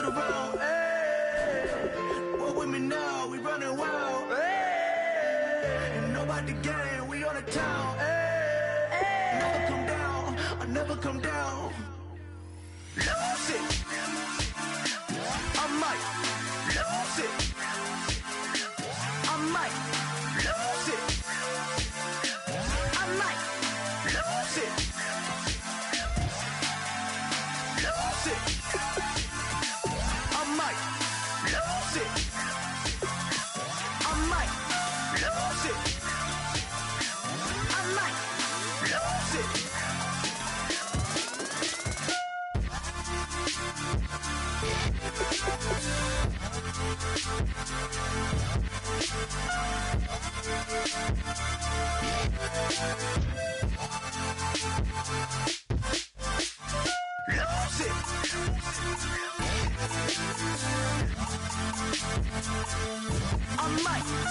to the road. Hey, walk with me now, we running wild. Hey, and nobody gang, we on the town. Hey, never come down, I never come down. Lose it, I might lose it. I might lose it. I might lose it. Lose it. I might lose it. I might lose it. I might lose it. I might lose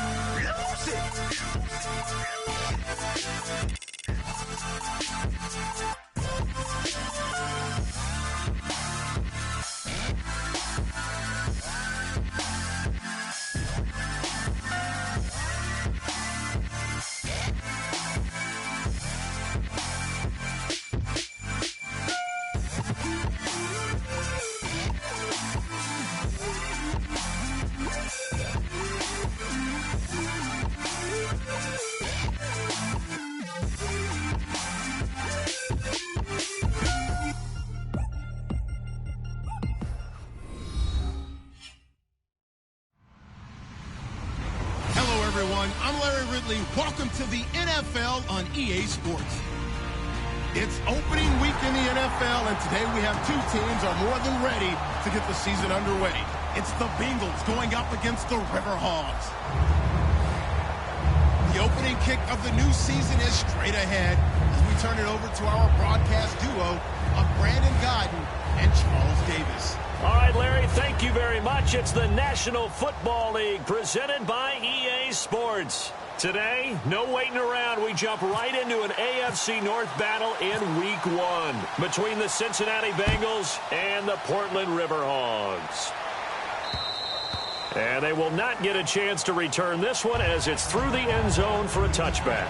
I'm Larry Ridley. Welcome to the NFL on EA Sports. It's opening week in the NFL, and today we have two teams are more than ready to get the season underway. It's the Bengals going up against the Riverhogs. The opening kick of the new season is straight ahead as we turn it over to our broadcast duo of Brandon Godden and Charles Davis. All right, Larry, thank you very much. It's the National Football League presented by EA Sports. Today, no waiting around. We jump right into an AFC North battle in Week 1 between the Cincinnati Bengals and the Portland Riverhogs. And they will not get a chance to return this one as it's through the end zone for a touchback.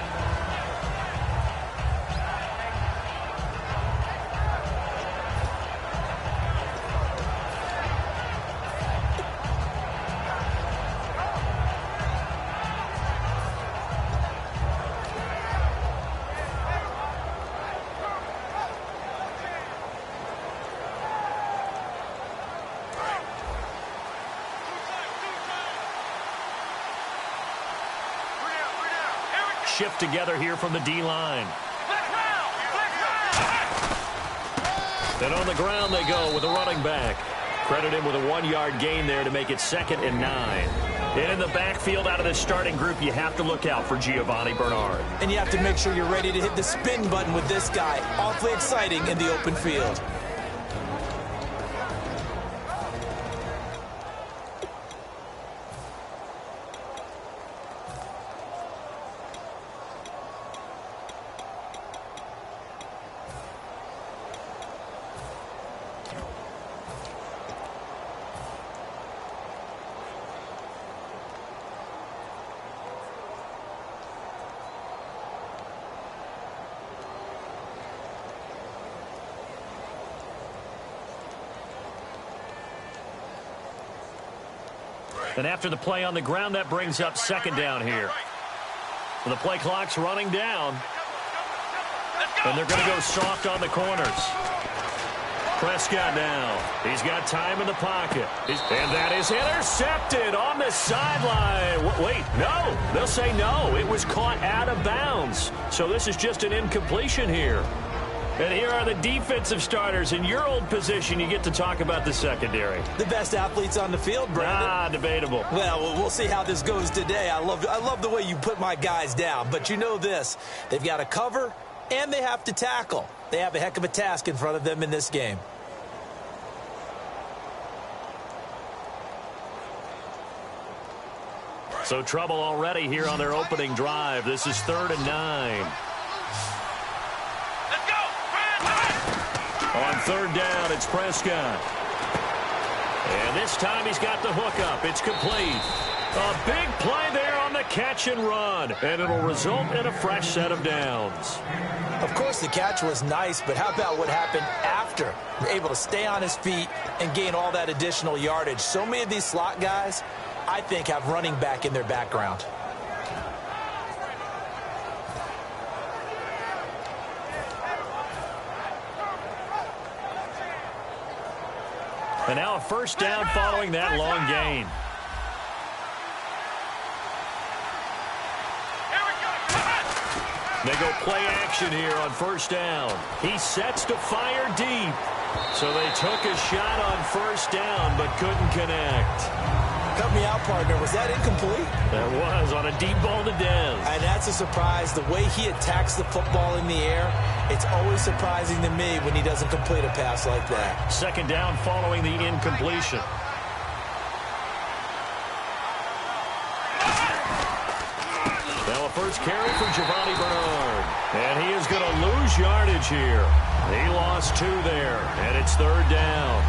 Shift together here from the D-line. Then on the ground they go with a running back. Credit him with a 1-yard gain there to make it 2nd and 9. And in the backfield out of the starting group, you have to look out for Giovanni Bernard. And you have to make sure you're ready to hit the spin button with this guy. Awfully exciting in the open field. And after the play on the ground, that brings up 2nd down here. The play clock's running down. And they're going to go soft on the corners. Prescott now. He's got time in the pocket. And that is intercepted on the sideline. Wait, no. They'll say no. It was caught out of bounds. So this is just an incompletion here. And here are the defensive starters. In your old position, you get to talk about the secondary. The best athletes on the field, Brandon. Debatable. Well, we'll see how this goes today. I love the way you put my guys down. But you know this. They've got to cover, and they have to tackle. They have a heck of a task in front of them in this game. So trouble already here on their opening drive. This is 3rd and 9. On 3rd down, it's Prescott. And this time he's got the hook up. It's complete. A big play there on the catch and run. And it'll result in a fresh set of downs. Of course, the catch was nice, but how about what happened after? Able to stay on his feet and gain all that additional yardage. So many of these slot guys, I think, have running back in their background. And now a first down following that long gain. They go play action here on first down. He sets to fire deep. So they took a shot on first down but couldn't connect. Help me out, partner. Was that incomplete? That was on a deep ball to Dez. And that's a surprise. The way he attacks the football in the air, it's always surprising to me when he doesn't complete a pass like that. Second down following the incompletion. Now a first carry for Giovanni Bernard. And he is going to lose yardage here. He lost 2 there, and it's third down.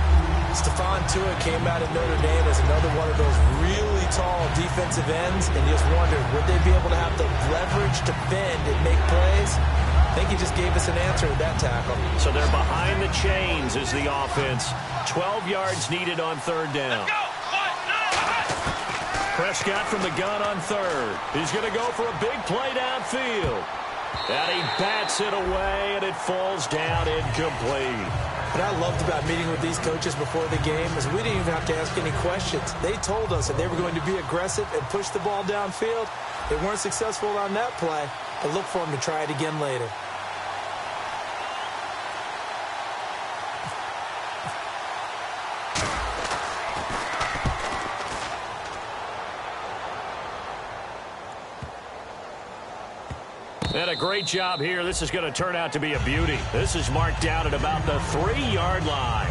Stephon Tua came out of Notre Dame as another one of those really tall defensive ends, and you just wondered, would they be able to have the leverage to bend and make plays? I think he just gave us an answer with that tackle. So they're behind the chains as the offense. 12 yards needed on third down. Prescott from the gun on third. He's going to go for a big play downfield. And he bats it away, and it falls down incomplete. What I loved about meeting with these coaches before the game is we didn't even have to ask any questions. They told us that they were going to be aggressive and push the ball downfield. They weren't successful on that play, but look for them to try it again later. And a great job here. This is going to turn out to be a beauty. This is marked down at about the 3-yard line.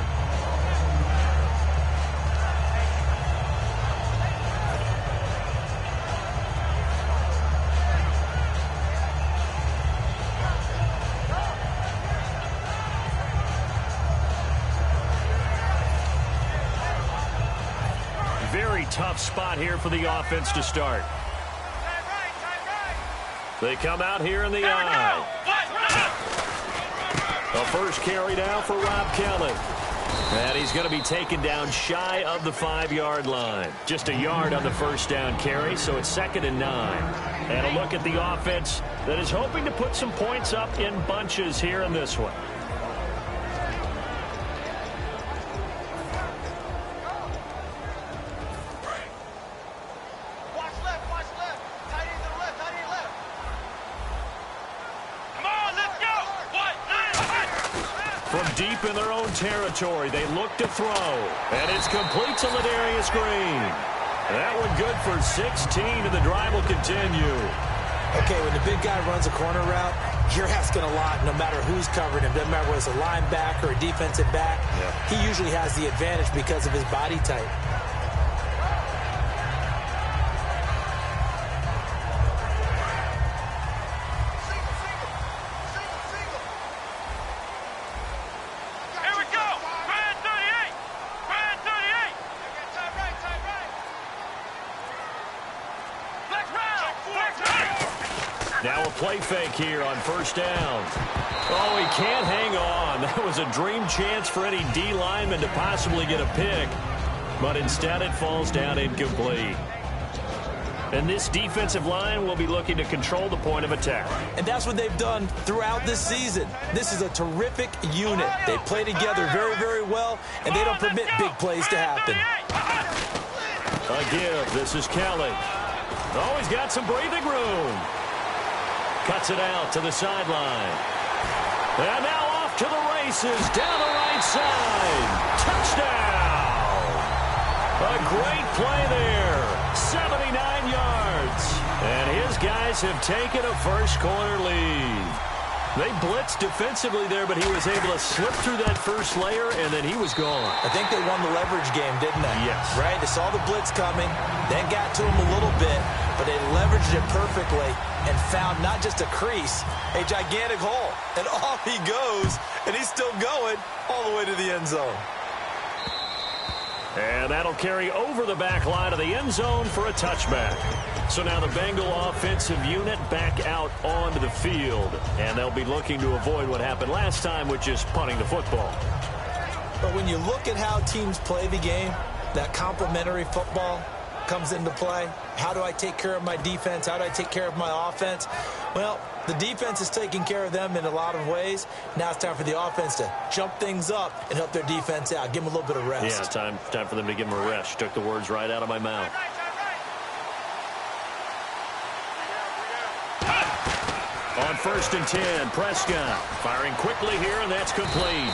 Very tough spot here for the offense to start. They come out here in the eye. A first carry now for Rob Kelly. And he's going to be taken down shy of the 5-yard line. Just a yard on the first down carry, so it's 2nd and 9. And a look at the offense that is hoping to put some points up in bunches here in this one. From deep in their own territory, they look to throw. And it's complete to Ladarius Green. That one good for 16, and the drive will continue. Okay, when the big guy runs a corner route, you're asking a lot no matter who's covering him. Doesn't matter whether it's a linebacker or a defensive back. Yeah. He usually has the advantage because of his body type. Now a play fake here on first down. Oh, he can't hang on. That was a dream chance for any D lineman to possibly get a pick. But instead it falls down incomplete. And this defensive line will be looking to control the point of attack. And that's what they've done throughout this season. This is a terrific unit. They play together very, very well, and they don't permit big plays to happen. A give. This is Kelly. Oh, he's got some breathing room. Cuts it out to the sideline. And now off to the races down the right side. Touchdown! A great play there. 79 yards. And his guys have taken a first-quarter lead. They blitzed defensively there, but he was able to slip through that first layer, and then he was gone. I think they won the leverage game, didn't they? Yes. Right? They saw the blitz coming, then got to him a little bit, but they leveraged it perfectly and found not just a crease, a gigantic hole. And off he goes, and he's still going all the way to the end zone. And that'll carry over the back line of the end zone for a touchback. So now the Bengal offensive unit back out onto the field. And they'll be looking to avoid what happened last time with just punting the football. But when you look at how teams play the game, that complementary football comes into play. How do I take care of my defense? How do I take care of my offense? Well, the defense is taking care of them in a lot of ways. Now it's time for the offense to jump things up and help their defense out. Give them a little bit of rest. Yeah, time for them to give them a rest. Took the words right out of my mouth. On 1st and 10, Prescott firing quickly here, and that's complete.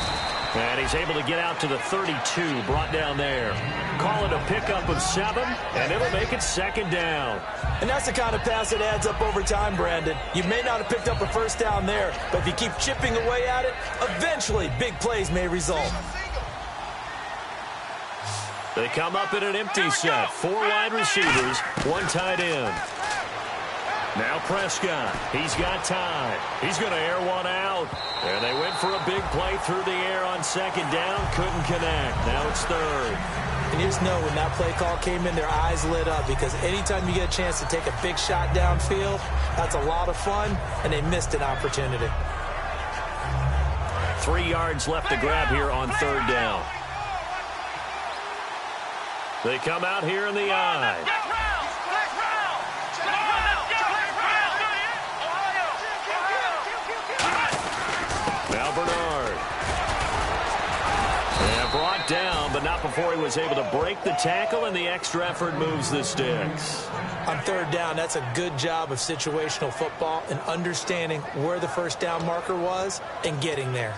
And he's able to get out to the 32, brought down there. Call it a pickup of 7, and it'll make it 2nd down. And that's the kind of pass that adds up over time, Brandon. You may not have picked up a first down there, but if you keep chipping away at it, eventually big plays may result. They come up in an empty set. 4 wide receivers, 1 tight end. Now Prescott, he's got time. He's going to air one out. And they went for a big play through the air on 2nd down. Couldn't connect. Now it's 3rd. And you just know when that play call came in, their eyes lit up, because anytime you get a chance to take a big shot downfield, that's a lot of fun, and they missed an opportunity. 3 yards left to grab here on 3rd down. They come out here in the eye. Now Bernard. And brought down, but not before he was able to break the tackle, and the extra effort moves the sticks. On 3rd down, that's a good job of situational football and understanding where the first down marker was and getting there.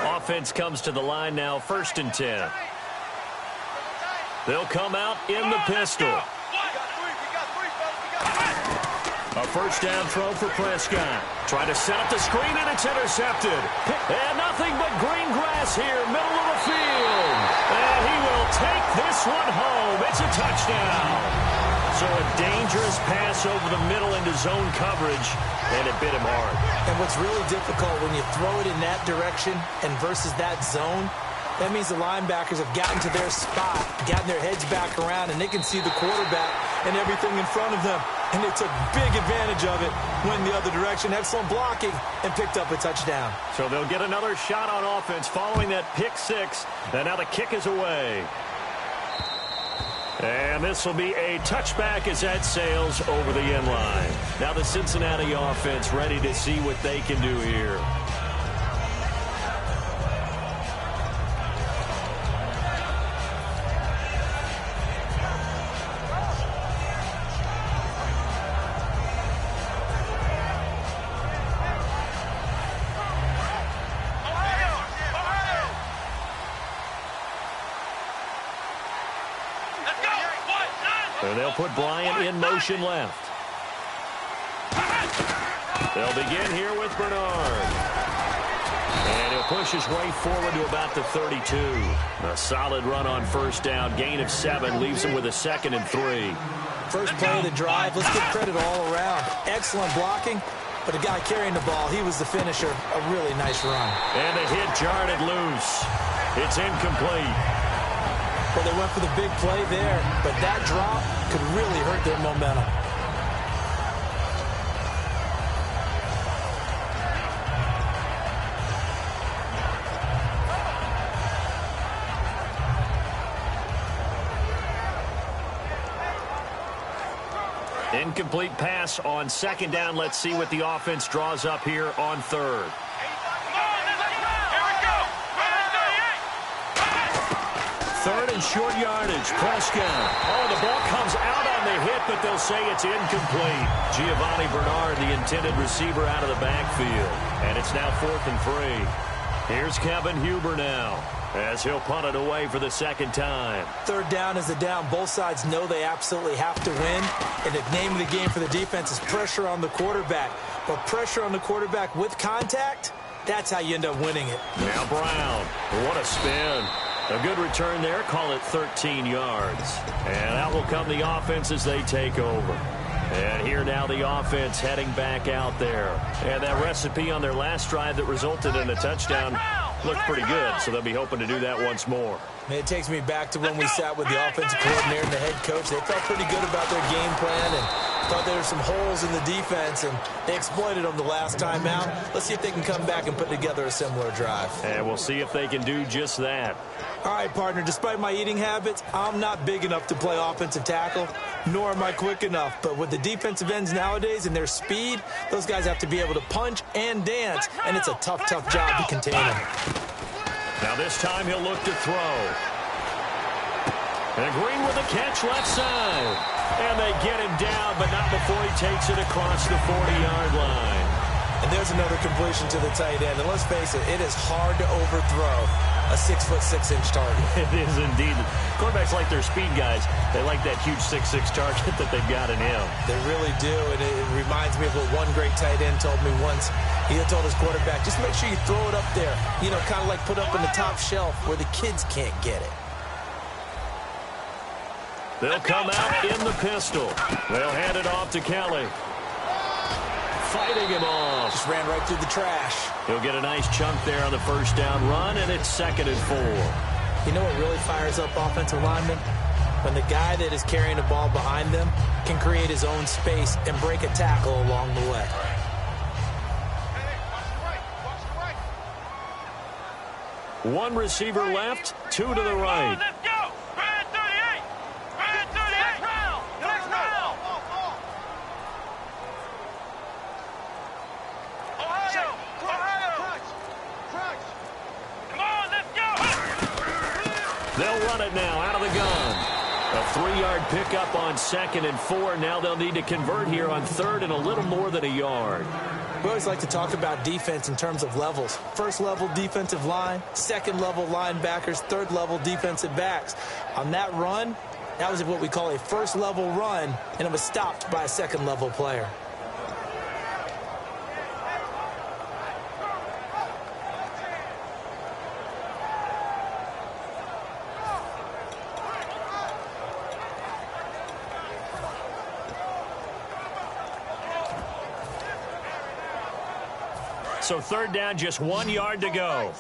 Offense comes to the line now, 1st and 10. They'll come out in the pistol. A first down throw for Prescott. Trying to set up the screen, and it's intercepted. And nothing but green grass here, middle of the field. And he will take this one home. It's a touchdown. So a dangerous pass over the middle into zone coverage, and it bit him hard. And what's really difficult when you throw it in that direction and versus that zone, that means the linebackers have gotten to their spot, gotten their heads back around, and they can see the quarterback and everything in front of them. And they took big advantage of it, went the other direction, excellent blocking, and picked up a touchdown. So they'll get another shot on offense following that pick 6, and now the kick is away. And this will be a touchback as that sails over the end line. Now the Cincinnati offense ready to see what they can do here. And they'll put Bryant in motion left. They'll begin here with Bernard. And he'll push his way forward to about the 32. A solid run on 1st down. Gain of 7 leaves him with a 2nd and 3. First play of the drive. Let's give credit all around. Excellent blocking. But the guy carrying the ball, he was the finisher. A really nice run. And the hit jarred it loose. It's incomplete. Well, they went for the big play there, but that drop could really hurt their momentum. Incomplete pass on 2nd down. Let's see what the offense draws up here on 3rd. Third and short yardage. Prescott. Oh, the ball comes out on the hit, but they'll say it's incomplete. Giovanni Bernard, the intended receiver, out of the backfield. And it's now 4th and 3. Here's Kevin Huber now, as he'll punt it away for the 2nd time. 3rd down is the down. Both sides know they absolutely have to win. And the name of the game for the defense is pressure on the quarterback. But pressure on the quarterback with contact, that's how you end up winning it. Now Brown. What a spin. A good return there. Call it 13 yards. And out will come the offense as they take over. And here now the offense heading back out there. And that recipe on their last drive that resulted in a touchdown looked pretty good, so they'll be hoping to do that once more. It takes me back to when we sat with the offensive coordinator and the head coach. They felt pretty good about their game plan and thought there were some holes in the defense, and they exploited them the last time out. Let's see if they can come back and put together a similar drive. And we'll see if they can do just that. All right, partner, despite my eating habits, I'm not big enough to play offensive tackle, nor am I quick enough. But with the defensive ends nowadays and their speed, those guys have to be able to punch and dance, and it's a tough, tough job to contain them. Now this time he'll look to throw. And Green with a catch left side. And they get him down, but not before he takes it across the 40-yard line. And there's another completion to the tight end. And let's face it, it is hard to overthrow a 6'6" target. It is indeed. Quarterbacks like their speed guys. They like that huge 6'6" target that they've got in him. They really do, and it reminds me of what one great tight end told me once. He had told his quarterback, just make sure you throw it up there. You know, kind of like put up in the top shelf where the kids can't get it. They'll come out in the pistol. They'll hand it off to Kelly. Fighting him off. Just ran right through the trash. He'll get a nice chunk there on the first down run, and it's 2nd and 4. You know what really fires up offensive linemen? When the guy that is carrying the ball behind them can create his own space and break a tackle along the way. One receiver left, 2 to the right. Let's go! Brad 38! Brad 38! Next round! Ohio! Ohio! Come on, let's go! They'll run it now out of the gun. A 3-yard pickup on 2nd and 4. Now they'll need to convert here on 3rd and a little more than a yard. We always like to talk about defense in terms of levels. First level defensive line, second level linebackers, third level defensive backs. On that run, that was what we call a first level run, and it was stopped by a second level player. So 3rd down, just 1 yard to go.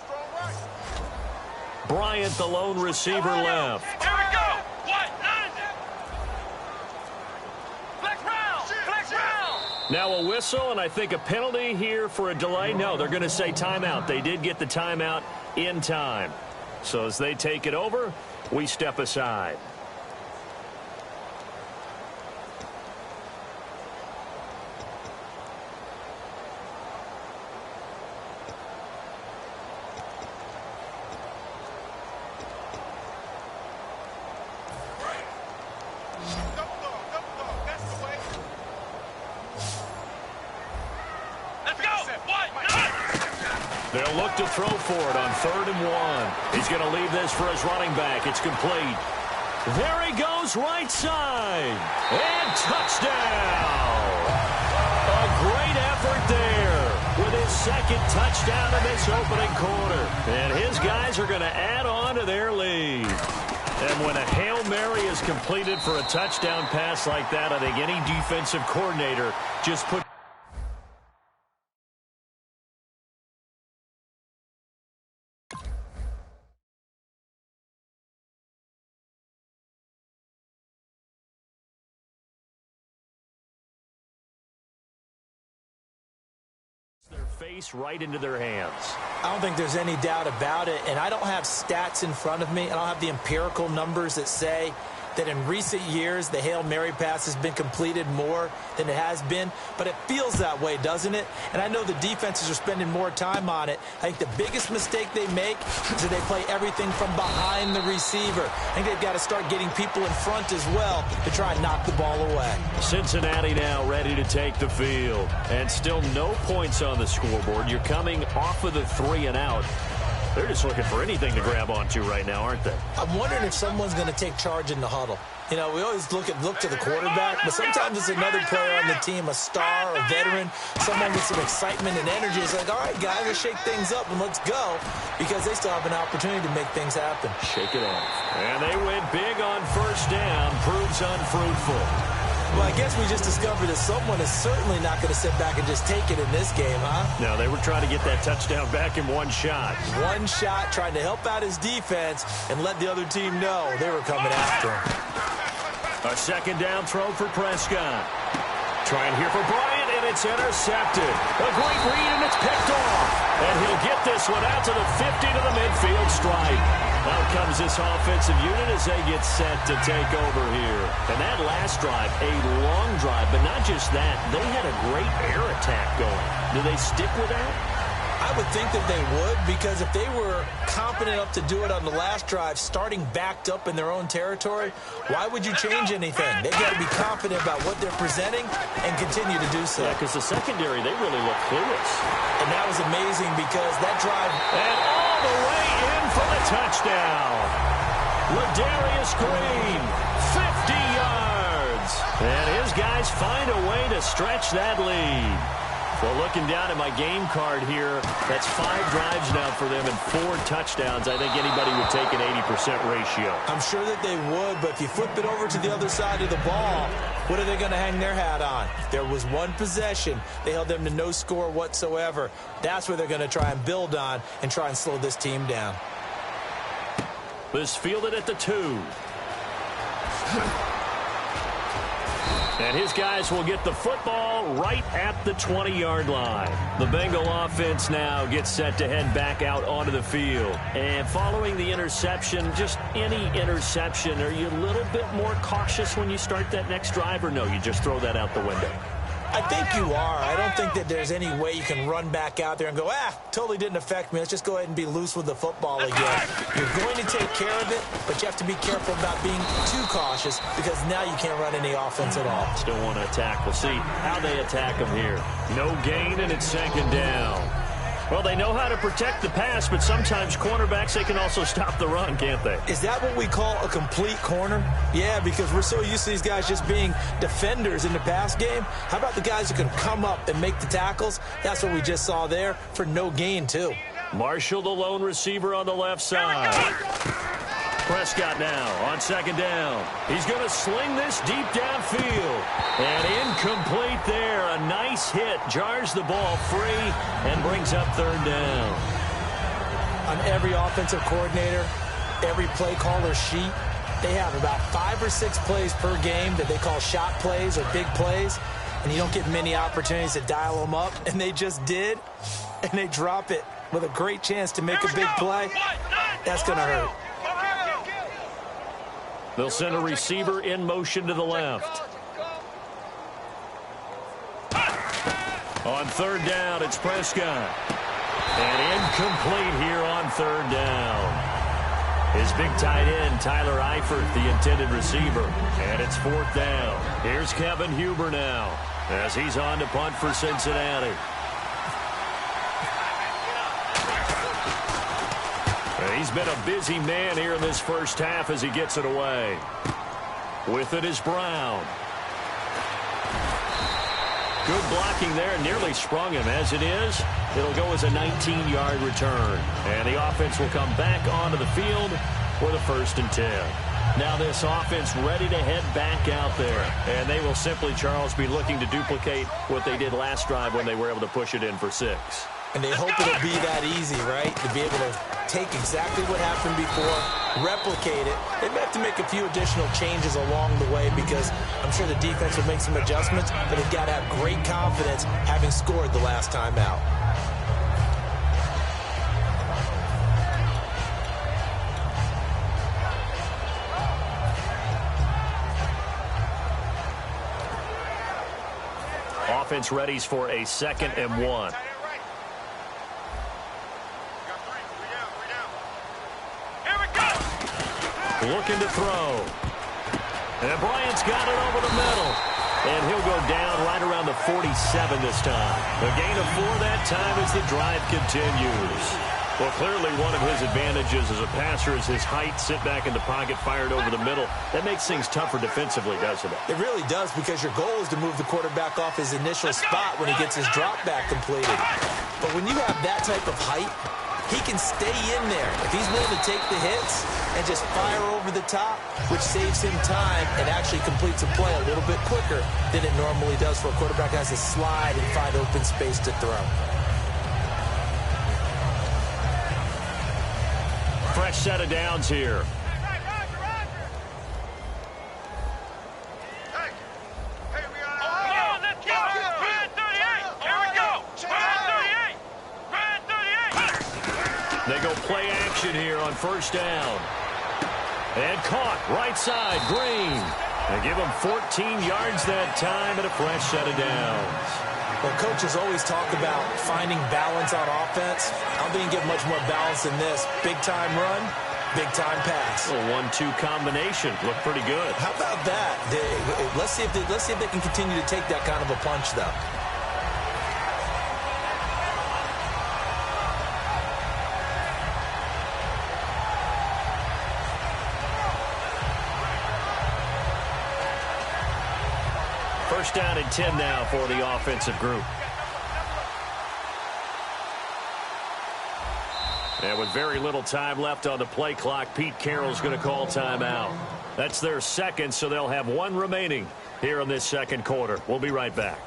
Bryant, the lone receiver, left. Here we go! What? Flex round! Flex round! Now a whistle, and I think a penalty here for a delay. No, they're going to say timeout. They did get the timeout in time. So as they take it over, we step aside. They'll look to throw for it on 3rd and 1. He's going to leave this for his running back. It's complete. There he goes, right side. And touchdown. A great effort there with his 2nd touchdown in this opening quarter. And his guys are going to add on to their lead. And when a Hail Mary is completed for a touchdown pass like that, I think any defensive coordinator just put their face right into their hands. I don't think there's any doubt about it, and I don't have stats in front of me. I don't have the empirical numbers that say that in recent years the Hail Mary pass has been completed more than it has been, but it feels that way, doesn't it? And I know the defenses are spending more time on it. I think the biggest mistake they make is that they play everything from behind the receiver. I think they've got to start getting people in front as well to try and knock the ball away. Cincinnati now ready to take the field, and still no points on the scoreboard. You're coming off of the 3 and out. They're just looking for anything to grab onto right now, aren't they? I'm wondering if someone's going to take charge in the huddle. You know, we always look to the quarterback, but sometimes it's another player on the team, a star, a veteran, someone with some excitement and energy. It's like, all right, guys, let's shake things up and let's go, because they still have an opportunity to make things happen. Shake it off. And they went big on 1st down, proves unfruitful. Well, I guess we just discovered that someone is certainly not going to sit back and just take it in this game, huh? No, they were trying to get that touchdown back in one shot. One shot, trying to help out his defense and let the other team know they were coming after him. A second down throw for Prescott. Trying here for Bryant, and it's intercepted. A great read, and it's picked off. And he'll get this one out to the 50 to the midfield stripe. Out comes this offensive unit as they get set to take over here. And that last drive, a long drive, but not just that. They had a great air attack going. Do they stick with that? I would think that they would, because if they were competent enough to do it on the last drive, starting backed up in their own territory, why would you change anything? They've got to be confident about what they're presenting and continue to do so. Yeah, because the secondary, they really look clueless. And that was amazing because that drive... And all the way in for the touchdown. Ladarius Green, 50 yards. And his guys find a way to stretch that lead. Well, looking down at my game card here, that's 5 drives now for them and 4 touchdowns. I think anybody would take an 80% ratio. I'm sure that they would, but if you flip it over to the other side of the ball, what are they going to hang their hat on? There was one possession. They held them to no score whatsoever. That's where they're going to try and build on and try and slow this team down. This fielded at the 2. And his guys will get the football right at the 20-yard line. The Bengal offense now gets set to head back out onto the field. And following the interception, just any interception, are you a little bit more cautious when you start that next drive, or no, you just throw that out the window? I think you are. I don't think that there's any way you can run back out there and go, totally didn't affect me. Let's just go ahead and be loose with the football again. You're going to take care of it, but you have to be careful about being too cautious because now you can't run any offense at all. Still want to attack. We'll see how they attack them here. No gain, and it's second down. Well, they know how to protect the pass, but sometimes cornerbacks, they can also stop the run, can't they? Is that what we call a complete corner? Yeah, because we're so used to these guys just being defenders in the pass game. How about the guys who can come up and make the tackles? That's what we just saw there for no gain, too. Marshall, the lone receiver on the left side. Prescott now on second down. He's going to sling this deep downfield. And incomplete there. A nice hit. Jars the ball free and brings up third down. On every offensive coordinator, every play caller sheet, they have about 5 or 6 plays per game that they call shot plays or big plays. And you don't get many opportunities to dial them up. And they just did. And they drop it with a great chance to make a big play. That's going to hurt. They'll send a receiver in motion to the left. On third down, it's Prescott. And incomplete here on third down. His big tight end, Tyler Eifert, the intended receiver. And it's fourth down. Here's Kevin Huber now as he's on to punt for Cincinnati. He's been a busy man here in this first half as he gets it away. With it is Brown. Good blocking there, nearly sprung him. As it is, it'll go as a 19-yard return. And the offense will come back onto the field for the 1st and 10. Now this offense ready to head back out there. And they will simply, Charles, be looking to duplicate what they did last drive when they were able to push it in for 6. And they hope it'll be that easy, right? To be able to take exactly what happened before, replicate it. They may have to make a few additional changes along the way because I'm sure the defense will make some adjustments, but they've got to have great confidence having scored the last time out. Offense readies for a 2nd and 1. Looking to throw. And Bryant's got it over the middle. And he'll go down right around the 47 this time. A gain of 4 that time as the drive continues. Well, clearly one of his advantages as a passer is his height, sit back in the pocket, fired over the middle. That makes things tougher defensively, doesn't it? It really does, because your goal is to move the quarterback off his initial spot when he gets his drop back completed. But when you have that type of height, he can stay in there. If he's willing to take the hits, and just fire over the top, which saves him time and actually completes a play a little bit quicker than it normally does for a quarterback who has to slide and find open space to throw. Fresh set of downs here. They go play action here on first down. And caught right side, Green. They give him 14 yards that time and a fresh set of downs. Well, coaches always talk about finding balance on offense. I don't think you get much more balance than this. Big-time run, big-time pass. A 1-2 combination. Looked pretty good. How about that? Let's see if they can continue to take that kind of a punch, though. First down and 10 now for the offensive group. And with very little time left on the play clock, Pete Carroll's going to call timeout. That's their second, so they'll have one remaining here in this second quarter. We'll be right back.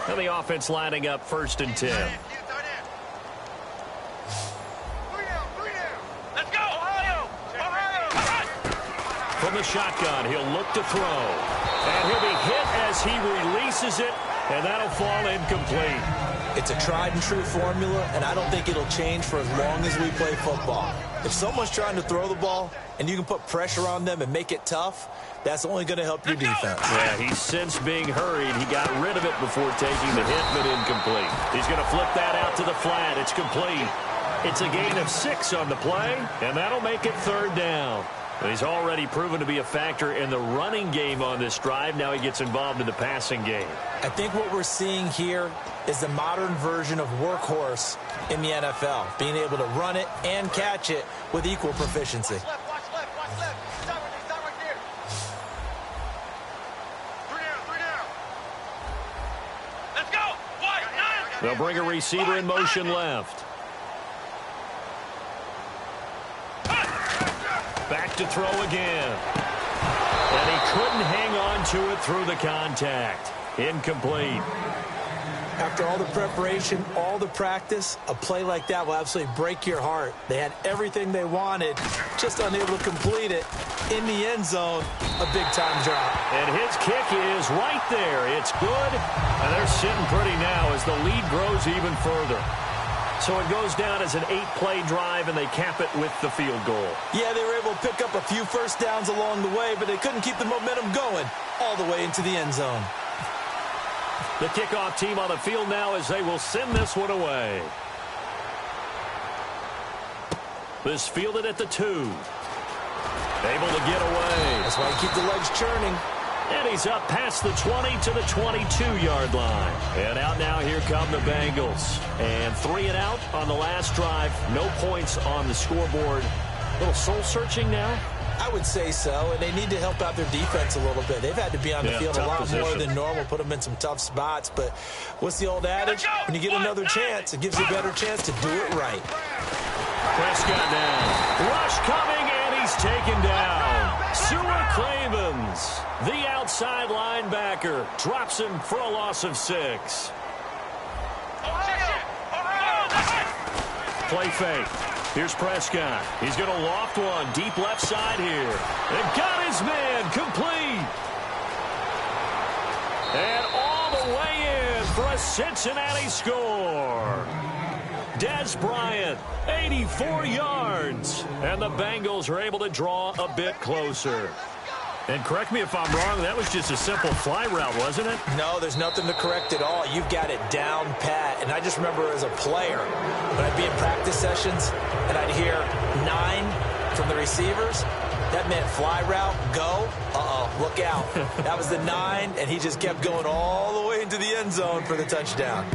And the offense lining up first and 10. From the shotgun, he'll look to throw. And he'll be hit as he releases it, and that'll fall incomplete. It's a tried-and-true formula, and I don't think it'll change for as long as we play football. If someone's trying to throw the ball, and you can put pressure on them and make it tough, that's only going to help your defense. Yeah, he's since being hurried. He got rid of it before taking the hit, but incomplete. He's going to flip that out to the flat. It's complete. It's a gain of 6 on the play, and that'll make it third down. He's already proven to be a factor in the running game on this drive. Now he gets involved in the passing game. I think what we're seeing here is the modern version of workhorse in the NFL, being able to run it and catch it with equal proficiency. Watch left. Stop right there. 3 down. Let's go. White, 9. They'll bring a receiver in motion left. Back to throw again. And he couldn't hang on to it through the contact. Incomplete. After all the preparation, all the practice, a play like that will absolutely break your heart. They had everything they wanted, just unable to complete it. In the end zone, a big-time drop. And his kick is right there. It's good. And they're sitting pretty now as the lead grows even further. So it goes down as an 8-play drive, and they cap it with the field goal. Yeah, they were able to pick up a few first downs along the way, but they couldn't keep the momentum going all the way into the end zone. The kickoff team on the field now as they will send this one away. This fielded at the 2. Able to get away. That's why you keep the legs churning. And he's up past the 20 to the 22-yard line. And out now, here come the Bengals. And 3 and out on the last drive. No points on the scoreboard. A little soul-searching now? I would say so, and they need to help out their defense a little bit. They've had to be on the field a lot more than normal, put them in some tough spots. But what's the old adage? When you get another chance, it gives you a better chance to do it right. Prescott down. Rush coming, and he's taken down. Sewer Cravens, the outside linebacker, drops him for a loss of 6. Play fake. Here's Prescott. He's going to loft one deep left side here. And got his man complete. And all the way in for a Cincinnati score. Des Bryant, 84 yards. And the Bengals are able to draw a bit closer. And correct me if I'm wrong, that was just a simple fly route, wasn't it? No, there's nothing to correct at all. You've got it down pat. And I just remember as a player, when I'd be in practice sessions and I'd hear 9 from the receivers, that meant fly route, go, look out. That was the 9, and he just kept going all the way into the end zone for the touchdown.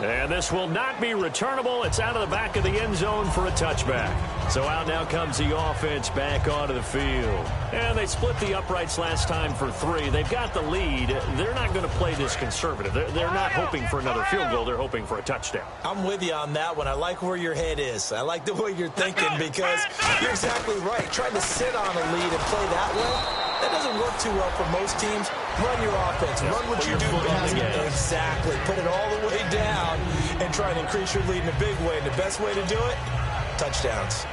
And this will not be returnable. It's out of the back of the end zone for a touchback. So out now comes the offense back onto the field. And they split the uprights last time for 3. They've got the lead. They're not going to play this conservative. They're not hoping for another field goal. They're hoping for a touchdown. I'm with you on that one. I like where your head is. I like the way you're thinking because you're exactly right. Trying to sit on a lead and play that way, that doesn't work too well for most teams. Run your offense. Run what you do best. Exactly. Put it all the way down and try and increase your lead in a big way. And the best way to do it, touchdowns.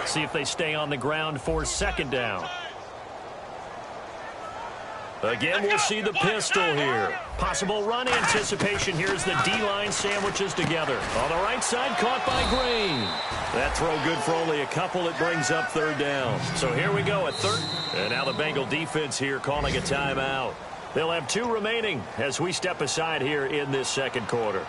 See if they stay on the ground for second down. Again, we'll see the pistol here. Possible run anticipation. Here's the D-line sandwiches together. On the right side, caught by Green. That throw good for only a couple. It brings up third down. So here we go at third. And now the Bengal defense here calling a timeout. They'll have 2 remaining as we step aside here in this second quarter.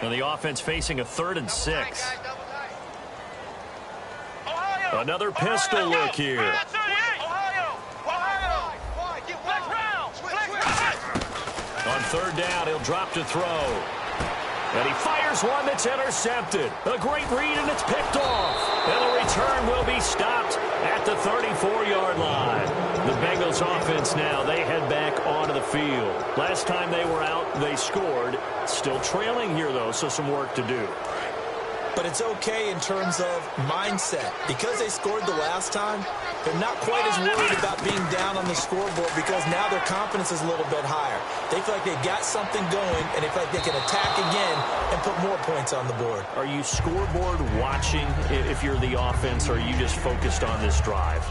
And the offense facing a 3rd and 6. Another pistol look here. On third down, he'll drop to throw. And he fires one that's intercepted. A great read, and it's picked off. And the return will be stopped at the 34-yard line. The Bengals offense now, they head back onto the field. Last time they were out, they scored. Still trailing here, though, so some work to do. But it's okay in terms of mindset. Because they scored the last time, they're not quite as worried about being down on the scoreboard because now their confidence is a little bit higher. They feel like they got something going, and they feel like they can attack again and put more points on the board. Are you scoreboard watching if you're the offense, or are you just focused on this drive?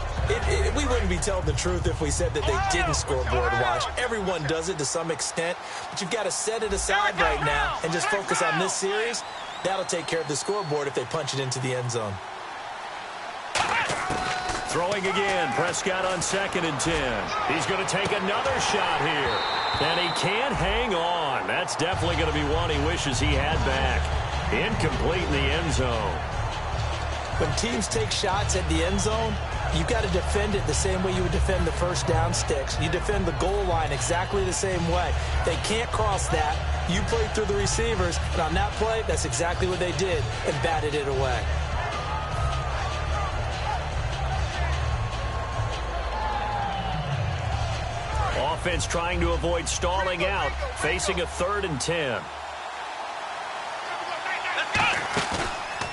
We wouldn't be telling the truth if we said that they didn't scoreboard watch. Everyone does it to some extent, but you've got to set it aside right now and just focus on this series. That'll take care of the scoreboard if they punch it into the end zone. Throwing again, Prescott on 2nd and 10. He's going to take another shot here. And he can't hang on. That's definitely going to be one he wishes he had back. Incomplete in the end zone. When teams take shots at the end zone, you've got to defend it the same way you would defend the first down sticks. You defend the goal line exactly the same way. They can't cross that. You play through the receivers, and on that play, that's exactly what they did and batted it away. Offense trying to avoid stalling out, facing a 3rd and 10.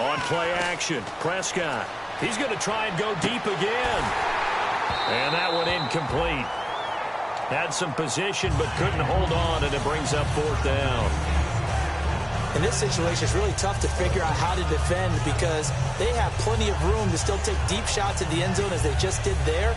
On play action, Prescott. He's going to try and go deep again. And that one incomplete. Had some position but couldn't hold on, and it brings up 4th down. In this situation, it's really tough to figure out how to defend because they have plenty of room to still take deep shots at the end zone as they just did there.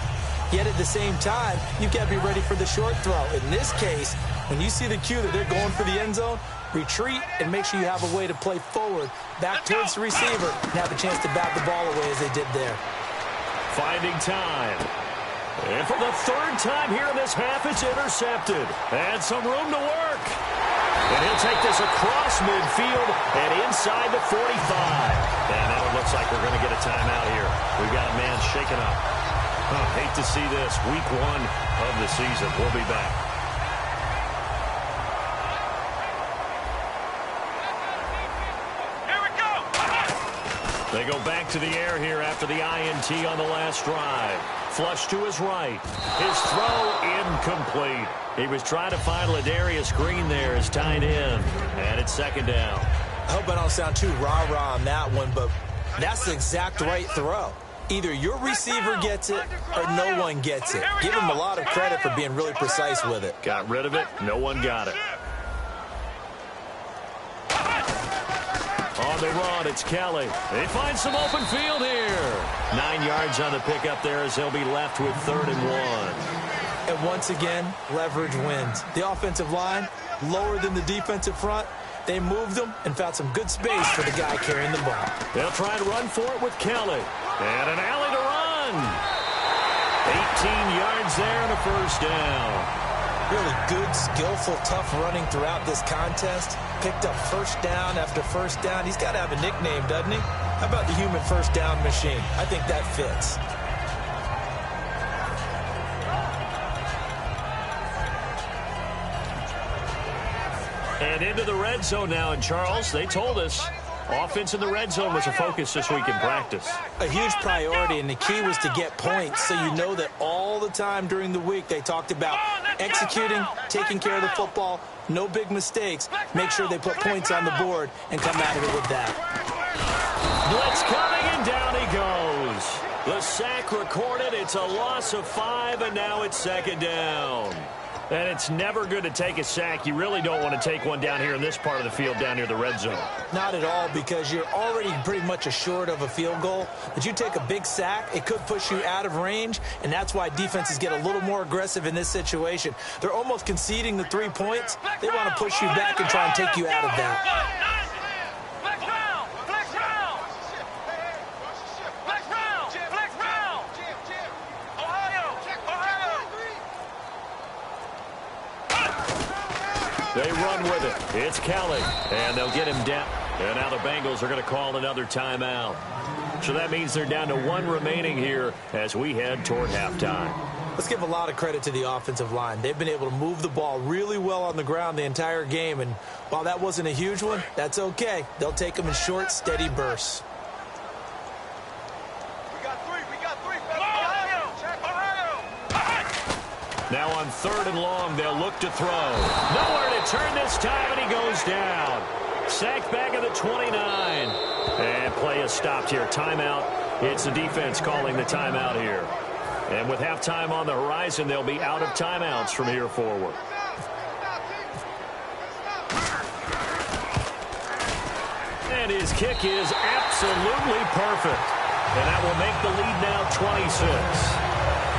Yet at the same time, you've got to be ready for the short throw. In this case, when you see the cue that they're going for the end zone, retreat and make sure you have a way to play forward, back towards the receiver, and have a chance to bat the ball away as they did there. Finding time. And for the 3rd time here in this half, it's intercepted. And some room to work. And he'll take this across midfield and inside the 45. And now it looks like we're going to get a timeout here. We've got a man shaken up. Hate to see this. Week 1 of the season. We'll be back. Here we go. They go back to the air here after the INT on the last drive. Flush to his right. His throw incomplete. He was trying to find Ladarius Green there as tight end. And it's 2nd down. I hope I don't sound too rah-rah on that one, but that's the exact right throw. Either your receiver gets it or no one gets it. Give him a lot of credit for being really precise with it. Got rid of it. No one got it. On the run, it's Kelly. They find some open field here. 9 yards on the pickup there as they'll be left with 3rd and 1. And once again, leverage wins. The offensive line, lower than the defensive front. They moved them and found some good space for the guy carrying the ball. They'll try and run for it with Kelly. And an alley to run. 18 yards there and a 1st down. Really good, skillful, tough running throughout this contest. Picked up first down after first down. He's got to have a nickname, doesn't he? How about the human first down machine? I think that fits. And into the red zone now. And Charles, they told us offense in the red zone was a focus this week in practice. A huge priority, and the key was to get points, so you know that all the time during the week they talked about executing, taking care of the football, no big mistakes, make sure they put points on the board, and come out of it with that. Blitz coming, and down he goes. The sack recorded. It's a loss of 5, and now it's second down. And it's never good to take a sack. You really don't want to take one down here in this part of the field, down near the red zone. Not at all, because you're already pretty much assured of a field goal. But you take a big sack, it could push you out of range, and that's why defenses get a little more aggressive in this situation. They're almost conceding the 3 points. They want to push you back and try and take you out of that. They run with it. It's Kelly, and they'll get him down. And now the Bengals are going to call another timeout. So that means they're down to 1 remaining here as we head toward halftime. Let's give a lot of credit to the offensive line. They've been able to move the ball really well on the ground the entire game, and while that wasn't a huge one, that's okay. They'll take them in short, steady bursts. Now on 3rd and long, they'll look to throw. Nowhere to turn this time, and he goes down. Sacked back at the 29. And play is stopped here. Timeout. It's the defense calling the timeout here. And with halftime on the horizon, they'll be out of timeouts from here forward. And his kick is absolutely perfect. And that will make the lead now 26.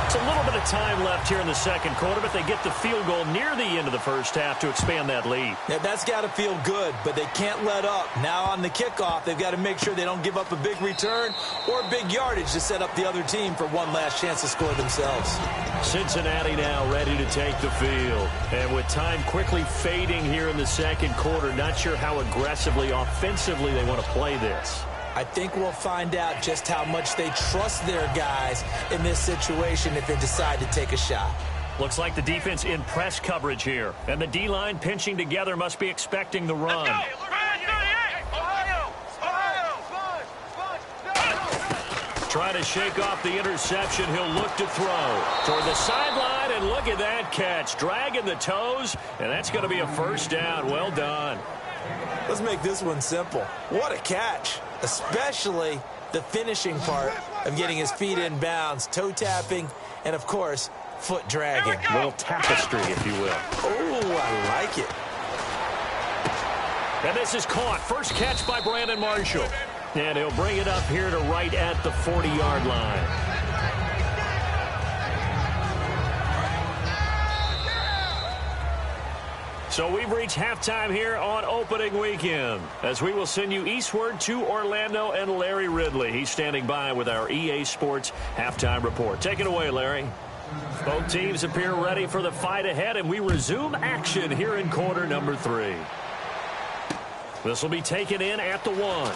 It's a little bit of time left here in the second quarter, but they get the field goal near the end of the first half to expand that lead. Yeah, that's got to feel good, but they can't let up. Now on the kickoff, they've got to make sure they don't give up a big return or big yardage to set up the other team for one last chance to score themselves. Cincinnati now ready to take the field. And with time quickly fading here in the second quarter, not sure how aggressively, offensively they want to play this. I think we'll find out just how much they trust their guys in this situation if they decide to take a shot. Looks like the defense in press coverage here. And the D-line pinching together must be expecting the run. Trying to shake off the interception. He'll look to throw toward the sideline, and look at that catch. Dragging the toes, and that's going to be a first down. Well done. Let's make this one simple. What a catch, especially the finishing part of getting his feet in bounds, toe tapping, and, of course, foot dragging. A little tapestry, if you will. Oh, I like it. And this is caught. First catch by Brandon Marshall. And he'll bring it up here to right at the 40-yard line. So we've reached halftime here on opening weekend, as we will send you eastward to Orlando and Larry Ridley. He's standing by with our EA Sports halftime report. Take it away, Larry. Both teams appear ready for the fight ahead, and we resume action here in quarter number 3. This will be taken in at the 1.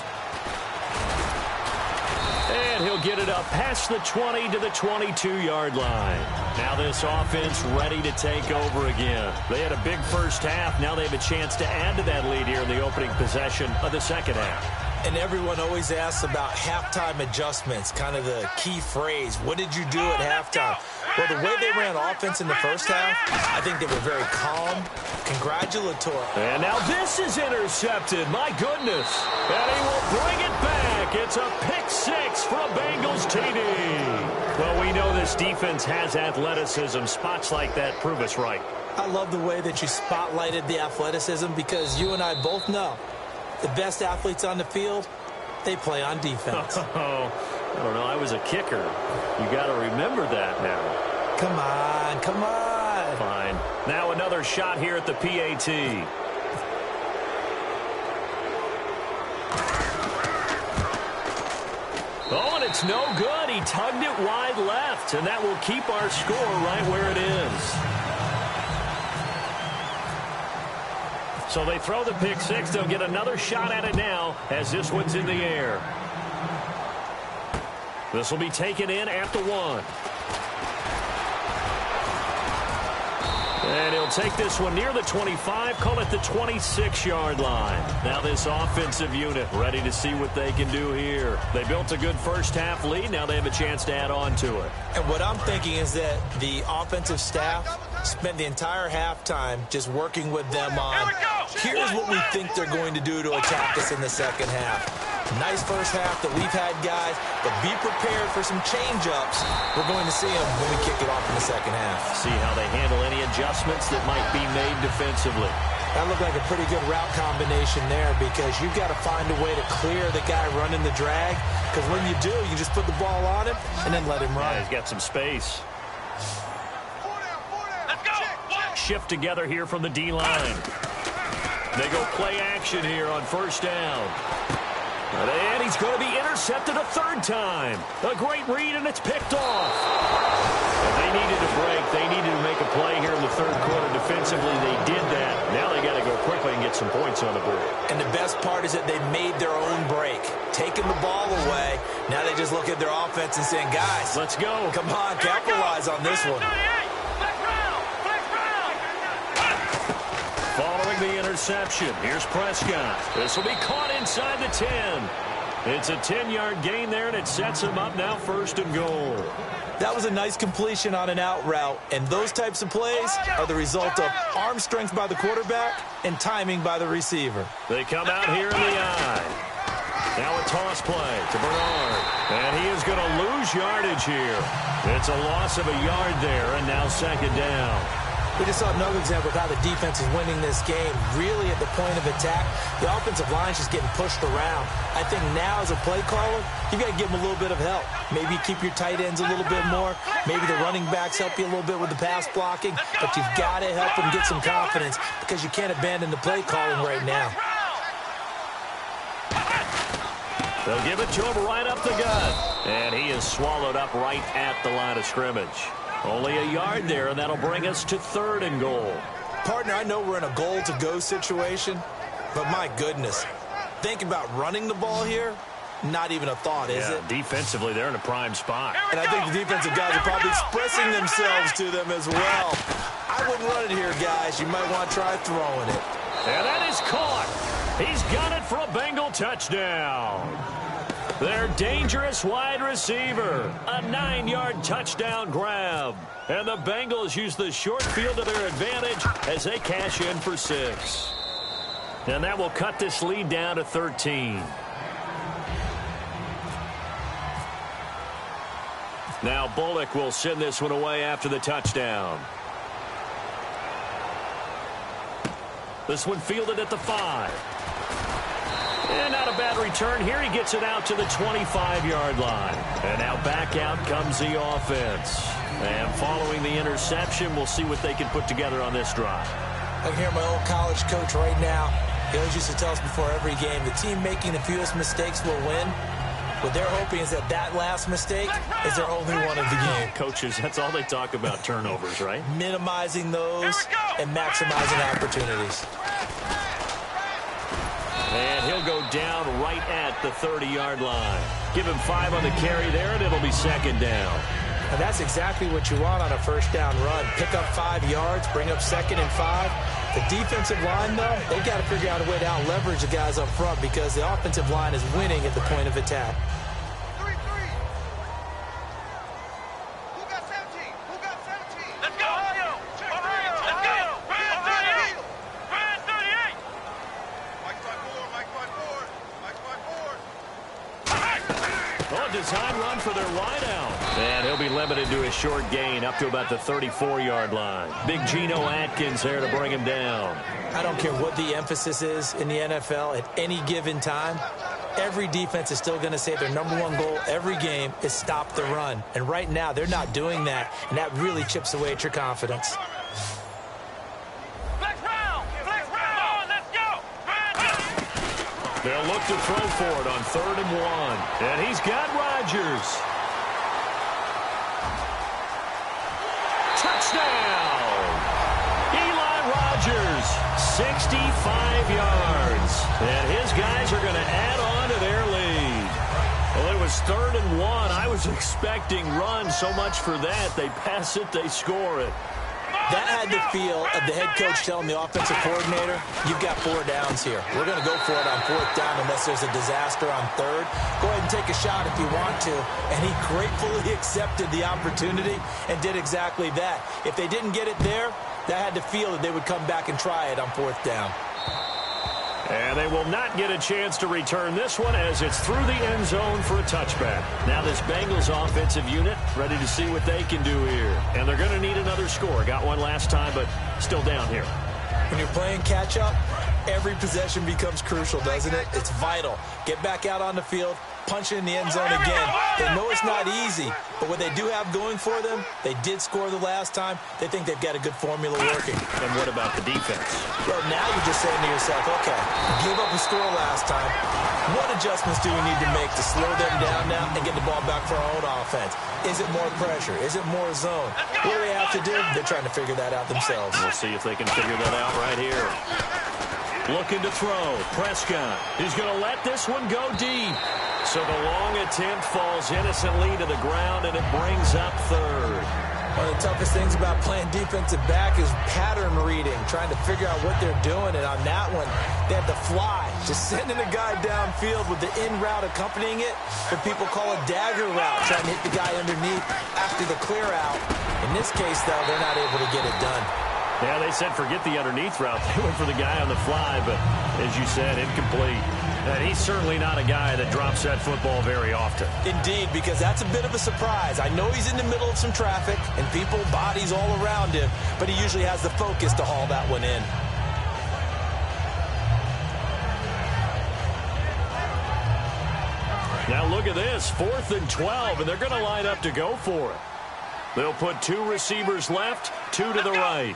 And he'll get it up past the 20 to the 22-yard line. Now this offense ready to take over again. They had a big first half. Now they have a chance to add to that lead here in the opening possession of the second half. And everyone always asks about halftime adjustments, kind of the key phrase. What did you do at halftime? Well, the way they ran offense in the first half, I think they were very calm, congratulatory. And now this is intercepted. My goodness. And he will bring it back. It's a pick 6 for a Bengals TD. Well, we know this defense has athleticism. Spots like that prove us right. I love the way that you spotlighted the athleticism, because you and I both know the best athletes on the field, they play on defense. Oh, I don't know. I was a kicker. You got to remember that now. Come on, come on. Fine. Now another shot here at the PAT. Oh, and it's no good. He tugged it wide left, and that will keep our score right where it is. So they throw the pick six. They'll get another shot at it now as this one's in the air. This will be taken in at the 1. And he'll take this one near the 25, call it the 26-yard line. Now this offensive unit ready to see what they can do here. They built a good first-half lead. Now they have a chance to add on to it. And what I'm thinking is that the offensive staff spent the entire halftime just working with them on, here's what we think they're going to do to attack us in the second half. Nice first half that we've had, guys, but be prepared for some change-ups. We're going to see them when we kick it off in the second half. See how they handle any adjustments that might be made defensively. That looked like a pretty good route combination there because you've got to find a way to clear the guy running the drag, because when you do, you just put the ball on him and then let him run. Yeah, he's got some space. Let's go. Shift together here from the D-line. They go play action here on first down. And he's going to be intercepted a third time. A great read, and it's picked off. And they needed a break. They needed to make a play here in the third quarter. Defensively, they did that. Now they got to go quickly and get some points on the board. And the best part is that they made their own break, taking the ball away. Now they just look at their offense and saying, guys, let's go. Come on, capitalize on this one. Following the interception, here's Prescott. This will be caught inside the 10. It's a 10-yard gain there, and it sets him up now first and goal. That was a nice completion on an out route, and those types of plays are the result of arm strength by the quarterback and timing by the receiver. They come out here in the eye. Now a toss play to Bernard, and he is going to lose yardage here. It's a loss of a yard there, and now second down. We just saw another example of how the defense is winning this game. Really at the point of attack, the offensive line is just getting pushed around. I think now as a play caller, you got to give them a little bit of help. Maybe keep your tight ends a little bit more. Maybe the running backs help you a little bit with the pass blocking. But you've got to help them get some confidence because you can't abandon the play calling right now. They'll give it to him right up the gut. And he is swallowed up right at the line of scrimmage. Only a yard there, and that'll bring us to third and goal. Partner, I know we're in a goal-to-go situation, but my goodness, think about running the ball here, not even a thought, is it? Defensively, they're in a prime spot. And I think the defensive guys are probably expressing themselves to them as well. I wouldn't run it here, guys. You might want to try throwing it. And that is caught. He's got it for a Bengal touchdown. Their dangerous wide receiver. A 9-yard touchdown grab. And the Bengals use the short field to their advantage as they cash in for 6. And that will cut this lead down to 13. Now Bullock will send this one away after the touchdown. This one fielded at the 5. And not a bad return here. He gets it out to the 25-yard line. And now back out comes the offense. And following the interception, we'll see what they can put together on this drive. I can hear my old college coach right now. He always used to tell us before every game, the team making the fewest mistakes will win. What they're hoping is that that last mistake is their only one of the game. Coaches, that's all they talk about, turnovers, right? Minimizing those and maximizing opportunities. And he'll go down right at the 30-yard line. Give him 5 on the carry there, and it'll be second down. And that's exactly what you want on a first down run. Pick up 5 yards, bring up 2nd and 5. The defensive line, though, they've got to figure out a way to out-leverage the guys up front because the offensive line is winning at the point of attack. 3-3. Who got 17? Who got 17? Let's go. Let's go. Brand 38. Brand 38. Mike 5-4. Mike 5-4. Mike 5-4. Oh, design run for their wideout. And he'll be limited to a short gain up to about the 34-yard line. Big Geno Atkins there to bring him down. I don't care what the emphasis is in the NFL at any given time. Every defense is still going to say their number one goal every game is stop the run. And right now, they're not doing that, and that really chips away at your confidence. Flex round. Flex round. Let's go. They'll look to throw for it on 3rd and 1. And he's got Rodgers. Touchdown! Eli Rodgers 65 yards. And his guys are going to add on to their lead. Well, it was 3rd and 1. I was expecting run so much for that. They pass it, they score it. That had the feel of the head coach telling the offensive coordinator, you've got 4 downs here. We're going to go for it on 4th down unless there's a disaster on 3rd. Go ahead and take a shot if you want to. And he gratefully accepted the opportunity and did exactly that. If they didn't get it there, that had the feel that they would come back and try it on 4th down. And they will not get a chance to return this one as it's through the end zone for a touchback. Now this Bengals offensive unit ready to see what they can do here. And they're going to need another score. Got one last time, but still down here. When you're playing catch-up, every possession becomes crucial, doesn't it? It's vital. Get back out on the field, punch it in the end zone again. They know it's not easy, but what they do have going for them, they did score the last time. They think they've got a good formula working. And what about the defense? Well, now you're just saying to yourself, okay, give up a score last time. What adjustments do we need to make to slow them down now and get the ball back for our own offense? Is it more pressure? Is it more zone? What do they have to do? They're trying to figure that out themselves. We'll see if they can figure that out right here. Looking to throw. Prescott. He's going to let this one go deep. So the long attempt falls innocently to the ground, and it brings up 3rd. One of the toughest things about playing defensive back is pattern reading, trying to figure out what they're doing. And on that one, they had to fly, just sending a guy downfield with the in route accompanying it. What people call a dagger route, trying to hit the guy underneath after the clear out. In this case, though, they're not able to get it done. Yeah, they said forget the underneath route. They went for the guy on the fly, but as you said, incomplete. And he's certainly not a guy that drops that football very often. Indeed, because that's a bit of a surprise. I know he's in the middle of some traffic and people, bodies all around him, but he usually has the focus to haul that one in. Now look at this, 4th and 12, and they're going to line up to go for it. They'll put 2 receivers left, 2 to the right.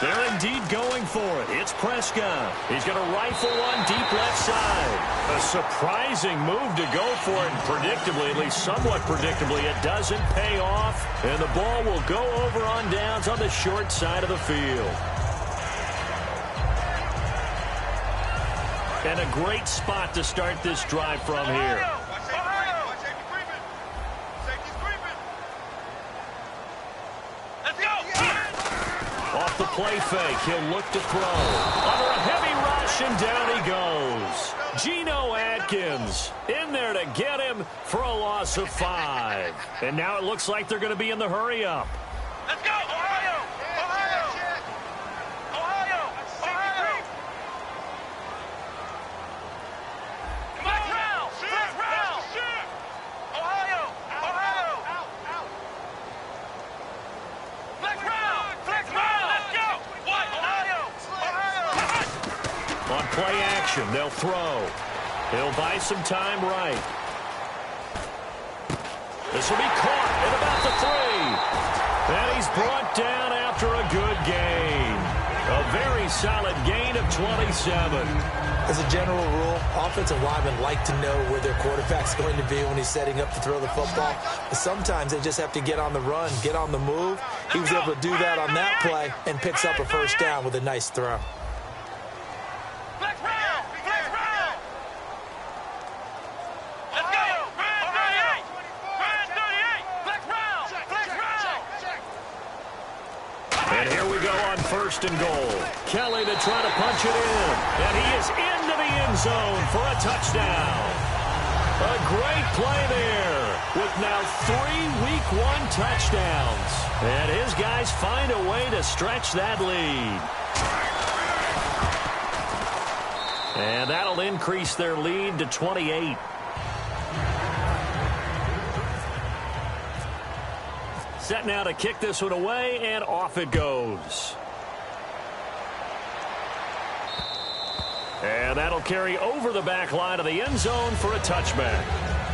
They're indeed going for it. It's Prescott. He's going to rifle one deep left side. A surprising move to go for it, and predictably, at least somewhat predictably, it doesn't pay off, and the ball will go over on downs on the short side of the field. And a great spot to start this drive from here. Off the play fake, he'll look to throw. Under a heavy rush, and down he goes. Geno Atkins in there to get him for a loss of 5. And now it looks like they're going to be in the hurry-up. Let's go, Ohio! Ohio! Ohio! Ohio! Flex round! Flex round! Ohio! Ohio! Flex round! Flex round! Let's go! What? Ohio! Ohio! On play action, they'll throw. He'll buy some time right. This will be caught at about the 3. And he's brought down after a good gain. A very solid gain of 27. As a general rule, offensive linemen like to know where their quarterback's going to be when he's setting up to throw the football. But sometimes they just have to get on the run, get on the move. He was able to do that on that play and picks up a 1st down with a nice throw. Flex round! Flex round! Let's go! Grand 38! Grand 38! Flex round! Flex round! And here we go on 1st and goal. Kelly to try to punch it in. And he is into the end zone for a touchdown. A great play there with now 3 Week 1 touchdowns. And his guys find a way to stretch that lead. And that'll increase their lead to 28. Set now to kick this one away, and off it goes. And that'll carry over the back line of the end zone for a touchback.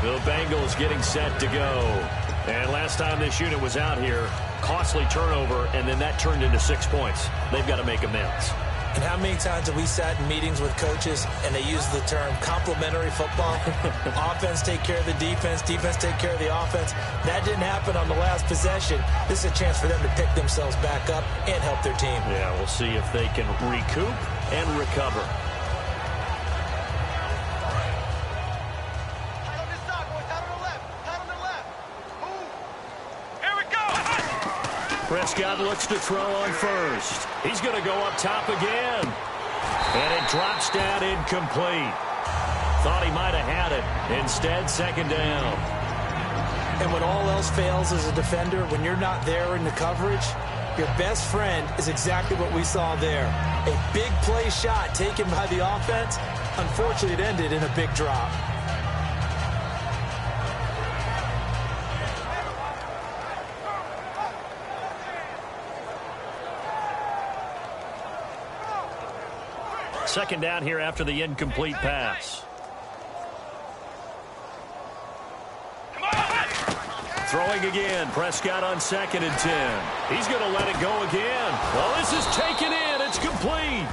The Bengals getting set to go. And last time this unit was out here, costly turnover, and then that turned into 6 points. They've got to make amends. And how many times have we sat in meetings with coaches and they use the term complementary football? Offense take care of the defense, defense take care of the offense. That didn't happen on the last possession. This is a chance for them to pick themselves back up and help their team. Yeah, we'll see if they can recoup and recover. Prescott looks to throw on first. He's going to go up top again. And it drops down incomplete. Thought he might have had it. Instead, second down. And when all else fails as a defender, when you're not there in the coverage, your best friend is exactly what we saw there. A big play shot taken by the offense. Unfortunately, it ended in a big drop. Second down here after the incomplete pass. Throwing again. Prescott on 2nd and 10. He's going to let it go again. Well, this is taken in. It's complete.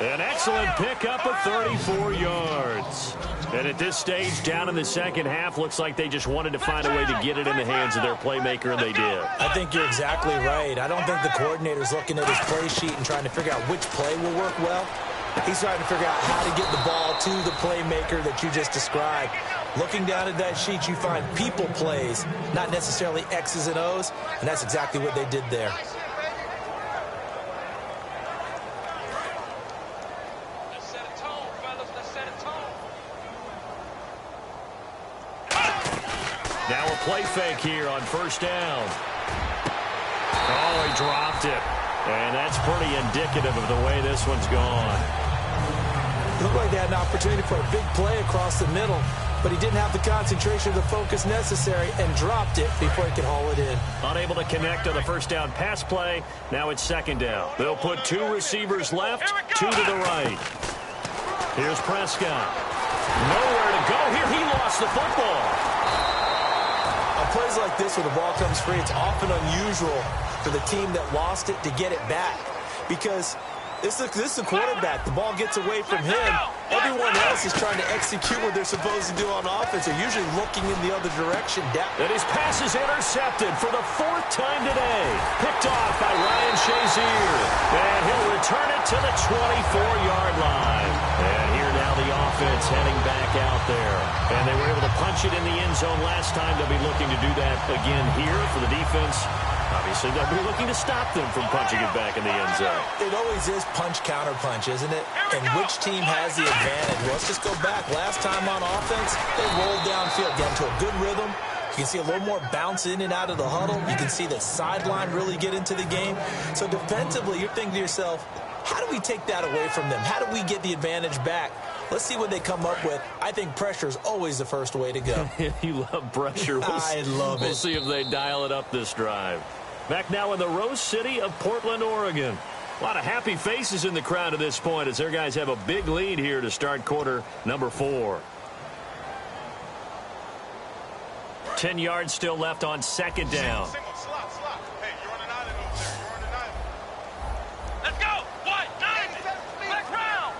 An excellent pickup of 34 yards. And at this stage, down in the second half, looks like they just wanted to find a way to get it in the hands of their playmaker, and they did. I think you're exactly right. I don't think the coordinator's looking at his play sheet and trying to figure out which play will work well. He's trying to figure out how to get the ball to the playmaker that you just described. Looking down at that sheet, you find people plays, not necessarily X's and O's, and that's exactly what they did there. Let's set a tone, fellas. Let's set a tone. Now a play fake here on first down. Oh, he dropped it. And that's pretty indicative of the way this one's gone. It looked like they had an opportunity for a big play across the middle, but he didn't have the concentration or the focus necessary and dropped it before he could haul it in. Unable to connect on the first down pass play. Now it's second down. They'll put 2 receivers left, 2 to the right. Here's Prescott. Nowhere to go here. He lost the football. On plays like this where the ball comes free, it's often unusual for the team that lost it to get it back, because this is a quarterback. The ball gets away from him. Everyone else is trying to execute what they're supposed to do on offense. They're usually looking in the other direction. And his pass is intercepted for the 4th time today. Picked off by Ryan Shazier. And he'll return it to the 24-yard line. And here now the offense heading back out there. And they were able to punch it in the end zone last time. They'll be looking to do that again here for the defense. Obviously, they'll be looking to stop them from punching it back in the end zone. It always is punch-counter-punch, isn't it? And which team has the advantage? Well, let's just go back. Last time on offense, they rolled downfield, got into a good rhythm. You can see a little more bounce in and out of the huddle. You can see the sideline really get into the game. So defensively, you're thinking to yourself, how do we take that away from them? How do we get the advantage back? Let's see what they come up with. I think pressure is always the first way to go. You love pressure. I love it. We'll see if they dial it up this drive. Back now in the Rose City of Portland, Oregon. A lot of happy faces in the crowd at this point as their guys have a big lead here to start quarter number 4. 10 yards still left on second down. Single, slot. Hey, you're on an island over there. You're on an island. Let's go. What? 90. Black round.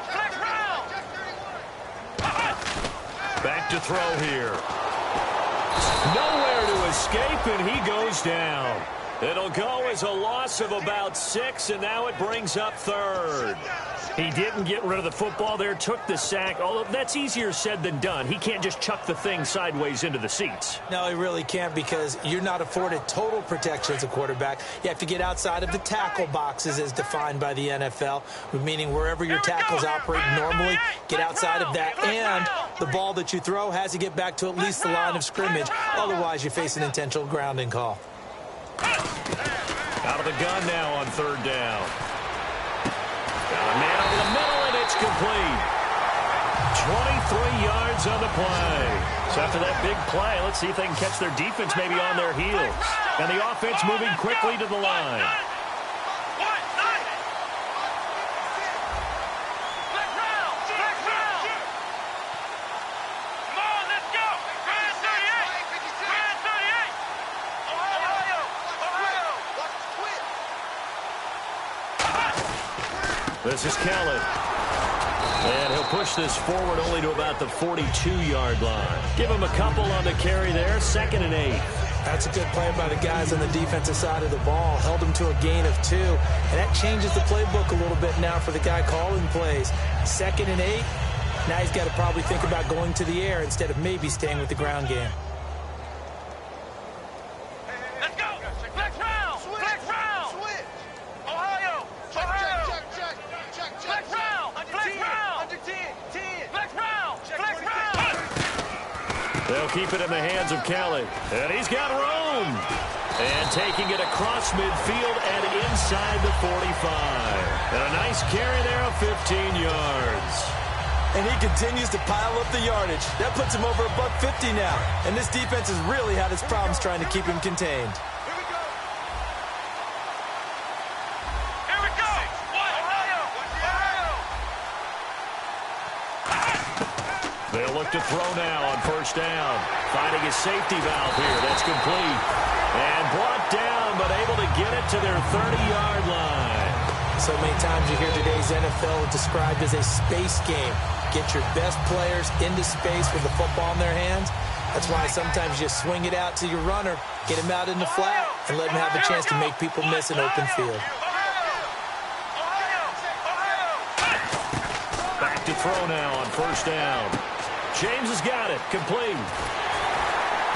Back to throw here. Nowhere to escape, and he goes down. It'll go as a loss of about 6, and now it brings up 3rd. He didn't get rid of the football there, took the sack, although that's easier said than done. He can't just chuck the thing sideways into the seats. No, he really can't, because you're not afforded total protection as a quarterback. You have to get outside of the tackle boxes as defined by the NFL, meaning wherever your tackles operate normally, get outside of that, and the ball that you throw has to get back to at least the line of scrimmage. Otherwise, you face an intentional grounding call. Out of the gun now on 3rd down. Got a man over the middle, and it's complete. 23 yards on the play. So after that big play, let's see if they can catch their defense maybe on their heels. And the offense moving quickly to the line. This is Kelly. And he'll push this forward only to about the 42-yard line. Give him a couple on the carry there, 2nd and 8. That's a good play by the guys on the defensive side of the ball. Held him to a gain of 2. And that changes the playbook a little bit now for the guy calling plays. 2nd and 8. Now he's got to probably think about going to the air instead of maybe staying with the ground game. Let's go. Flex round. Flex round. Switch. Ohio. Check. Flex round. Flex round. Under 10. Flex round. Flex round. They'll keep it in the hands of Kelly. And he's got room. And taking it across midfield and inside the 45. And a nice carry there of 15 yards. And he continues to pile up the yardage. That puts him over $150 now. And this defense has really had its problems trying to keep him contained. Here we go. Ohio. They'll look to throw now on 1st down. Finding his safety valve here. That's complete. And brought down, but able to get it to their 30-yard line. So many times you hear today's NFL described as a space game. Get your best players into space with the football in their hands. That's why sometimes you swing it out to your runner, get him out in the flat, and let him have a chance to make people miss an open field. Back to throw now on 1st down. James has got it. Complete.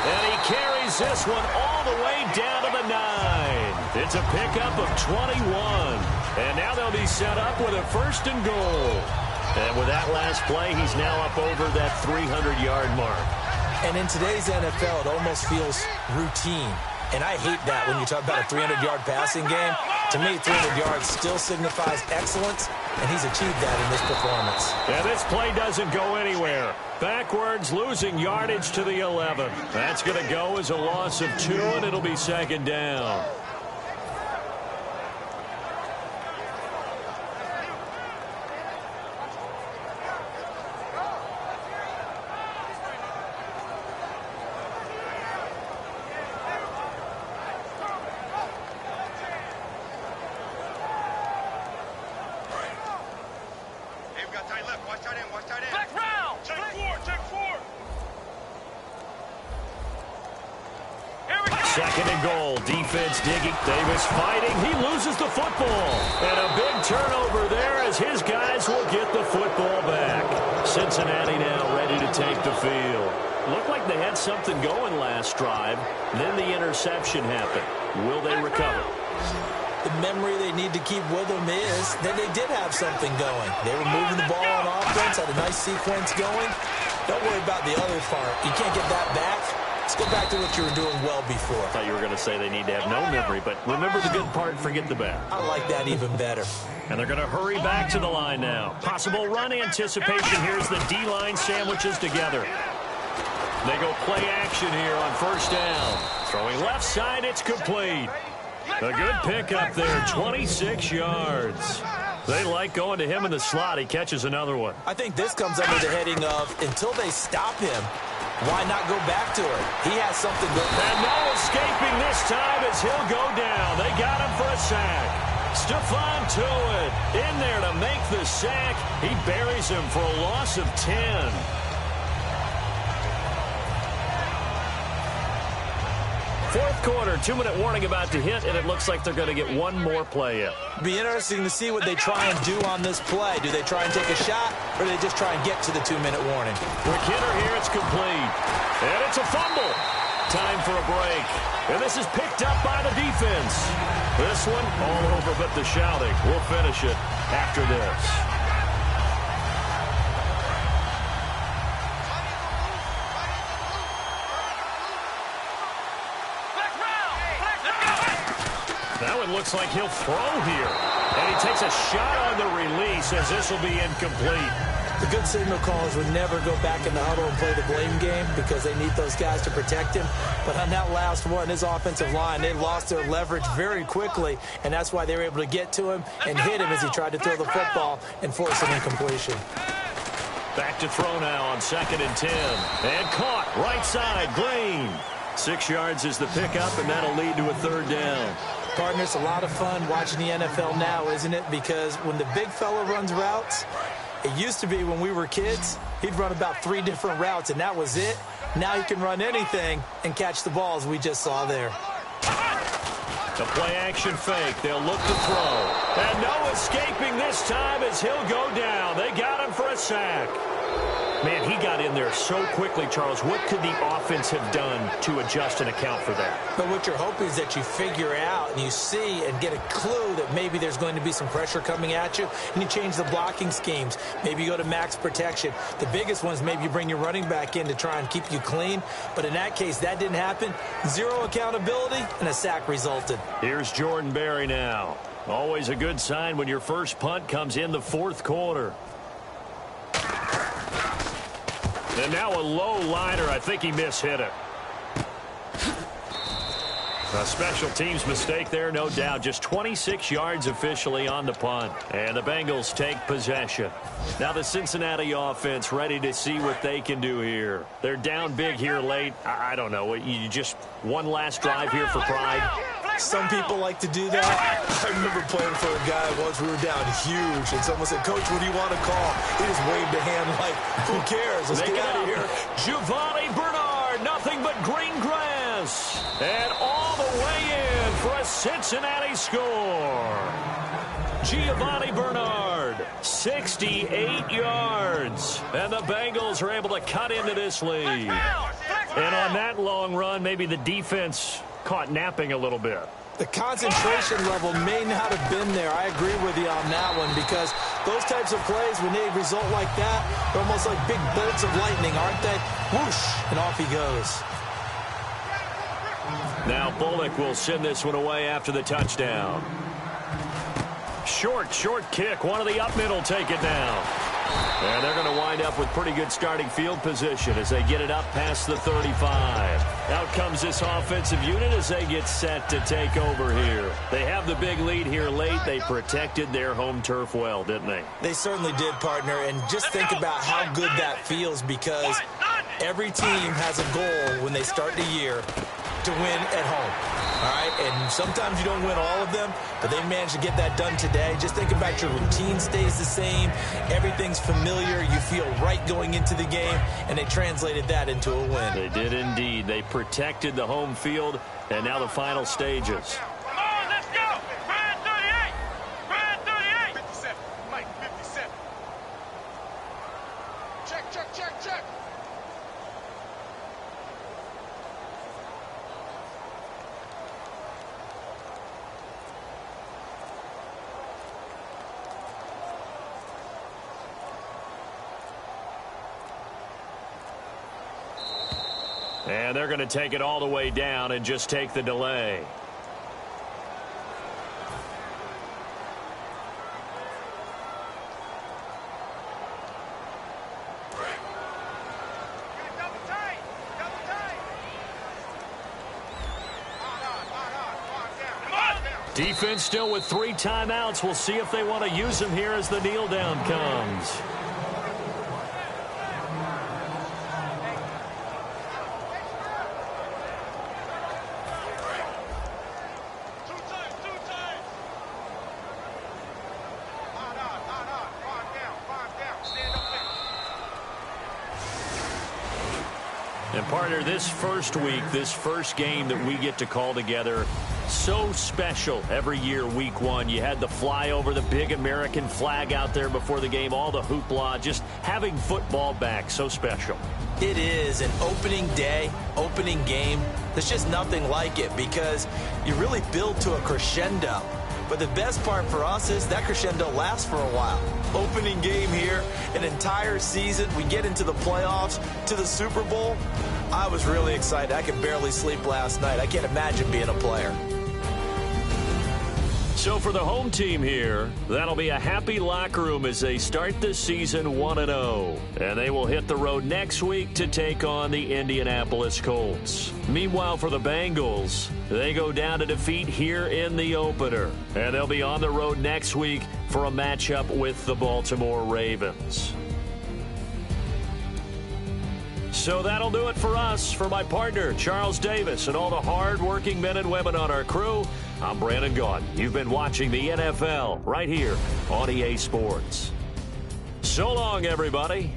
And he carries this one all the way down to the 9. It's a pickup of 21. And now they'll be set up with a 1st and goal. And with that last play, he's now up over that 300-yard mark. And in today's NFL, it almost feels routine. And I hate that when you talk about a 300-yard passing game. To me, 300 yards still signifies excellence, and he's achieved that in this performance. And this play doesn't go anywhere. Backwards, losing yardage to the 11. That's going to go as a loss of 2, and it'll be 2nd down. Second and goal. Defense digging. Davis fighting. He loses the football. And a big turnover there as his guys will get the football back. Cincinnati now ready to take the field. Looked like they had something going last drive. Then the interception happened. Will they recover? The memory they need to keep with them is that they did have something going. They were moving the ball on offense, had a nice sequence going. Don't worry about the other part. You can't get that back. Let's go back to what you were doing well before. I thought you were going to say they need to have no memory, but remember the good part, forget the bad. I like that even better. And they're going to hurry back to the line now. Possible run anticipation. Here's the D-line sandwiches together. They go play action here on 1st down. Throwing left side, it's complete. A good pickup there, 26 yards. They like going to him in the slot. He catches another one. I think this comes under the heading of until they stop him, why not go back to it? He has something good. And no escaping this time as he'll go down. They got him for a sack. Stephon Tuitt in there to make the sack. He buries him for a loss of 10. Fourth quarter, 2-minute warning about to hit, and it looks like they're going to get one more play in. Be interesting to see what they try and do on this play. Do they try and take a shot, or do they just try and get to the 2-minute warning? McKinnon here, it's complete. And it's a fumble. Time for a break. And this is picked up by the defense. This one all over but the shouting. We'll finish it after this. That one looks like he'll throw here. And he takes a shot on the release as this will be incomplete. The good signal callers would never go back in the huddle and play the blame game because they need those guys to protect him. But on that last one, his offensive line, they lost their leverage very quickly, and that's why they were able to get to him and hit him as he tried to throw the football and force an incompletion. Back to throw now on 2nd and 10. And caught right side, Green. 6 yards is the pickup, and that'll lead to a 3rd down. Partner, it's a lot of fun watching the NFL now, isn't it? Because when the big fella runs routes, it used to be when we were kids, he'd run about 3 different routes, and that was it. Now he can run anything and catch the balls we just saw there. The play-action fake. They'll look to throw. And no escaping this time as he'll go down. They got him for a sack. Man, he got in there so quickly, Charles. What could the offense have done to adjust and account for that? But what you're hoping is that you figure out and you see and get a clue that maybe there's going to be some pressure coming at you, and you change the blocking schemes. Maybe you go to max protection. The biggest one is maybe you bring your running back in to try and keep you clean. But in that case, that didn't happen. 0 accountability, and a sack resulted. Here's Jordan Berry now. Always a good sign when your first punt comes in the 4th quarter. And now a low liner. I think he mishit it. A special teams mistake there, no doubt. Just 26 yards officially on the punt. And the Bengals take possession. Now the Cincinnati offense ready to see what they can do here. They're down big here late. I don't know. You just one last drive here for pride. Some people like to do that. I remember playing for a guy once. We were down huge, and someone said, "Coach, what do you want to call?" He just waved a hand like, "Who cares? Let's get out of here." Giovanni Bernard, nothing but green grass. And all the way in for a Cincinnati score. Giovanni Bernard, 68 yards. And the Bengals are able to cut into this lead. And on that long run, maybe the defense caught napping a little bit. The concentration level may not have been there. I agree with you on that one, because those types of plays, when they result like that, they're almost like big bolts of lightning, aren't they? Whoosh, and off he goes. Now Bullock will send this one away after the touchdown. Short kick. One of the up middle take it down. And they're going to wind up with pretty good starting field position as they get it up past the 35. Out comes this offensive unit as they get set to take over here. They have the big lead here late. They protected their home turf well, didn't they? They certainly did, partner. And just think about how good that feels, because every team has a goal when they start the year to win at home. All right, and sometimes you don't win all of them, but they managed to get that done today. Just think about your routine stays the same. Everything's familiar. You feel right going into the game, and they translated that into a win. They did indeed. They protected the home field, and now the final stages. Come on, let's go. Brand 38. Brand 38. 57. Mike, 57. Check. And they're going to take it all the way down and just take the delay. Double tight. Defense still with 3 timeouts. We'll see if they want to use them here as the kneel down comes. And partner, this first week, this first game that we get to call together, so special every year, week 1. You had the flyover, the big American flag out there before the game, all the hoopla, just having football back, so special. It is an opening day, opening game. There's just nothing like it, because you really build to a crescendo. But the best part for us is that crescendo lasts for a while. Opening game here, an entire season. We get into the playoffs, to the Super Bowl. I was really excited. I could barely sleep last night. I can't imagine being a player. So for the home team here, that'll be a happy locker room as they start the season 1-0. And they will hit the road next week to take on the Indianapolis Colts. Meanwhile, for the Bengals, they go down to defeat here in the opener. And they'll be on the road next week for a matchup with the Baltimore Ravens. So that'll do it for us. For my partner, Charles Davis, and all the hard-working men and women on our crew, I'm Brandon Gaudin. You've been watching the NFL right here on EA Sports. So long, everybody.